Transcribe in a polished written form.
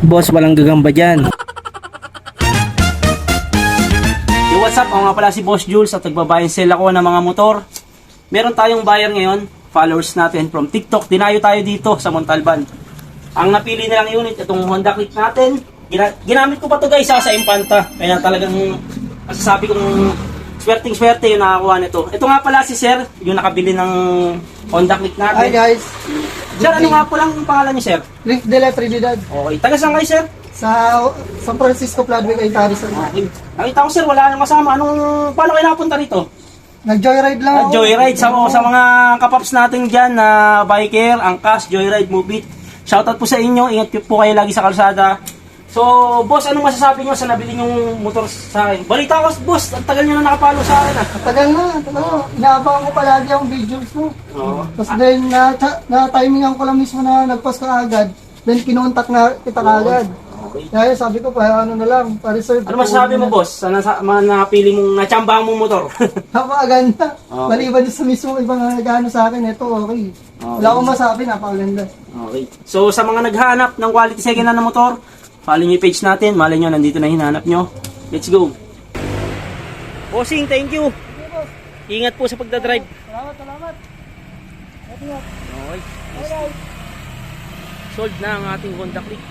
Boss, walang gagamba dyan. Yo, what's up? Ako nga pala si Boss Jules at nagbabuy and sell ako ng mga motor. Meron tayong buyer ngayon, followers natin from TikTok. Dinayo tayo dito sa Montalban. Ang napili nilang unit, itong Honda Click natin. Ginamit ko pa to guys sa Infanta. Kaya talagang masasabi kong swerteng-swerte yung nakakuha nito. Ito nga pala si Sir, yung nakabili ng Honda Click natin. Hi guys, Sir, ano nga po lang yung pangalan niyo, Sir? Rick de la Trinidad Okay, taga saan kayo, Sir? sa San Francisco Fladwick ay Harrison. Okay. Nakita ko, Sir, wala nang kasama. Paano kayo napunta rito? Nag-joyride lang ako. Joyride sa mga kapaps natin dyan na biker, angkas, joyride, move it. Shoutout po sa inyo, ingat po kayo lagi sa kalsada. So, boss, anong masasabi nyo sa nabili nyong motor sa akin? Balita ko, boss, ang tagal nyo na nakapalo sa akin. Tagal na. Inaabangan ko palagi ang videos mo. Oo. Tapos then, na-timingan ko lang mismo na nag-post ka agad. Then, kinontak na kita agad. Okay. Kaya sabi ko, ano na lang, pa-reserve. Ano masasabi mo, boss, sa napili mong, natsambahan mong motor? Napakaganda. Okay. Maliban sa mismo ibang nagano sa akin, ito okay. Wala akong masabi, napakaganda. Okay. So, sa mga naghahanap ng quality second hand na motor, follow nyo yung page natin. Malay nyo, nandito na hinahanap nyo. Let's go. Bossing, thank you. Ingat po sa pagdadrive. Salamat. Okay. Sold na ang ating Honda Click.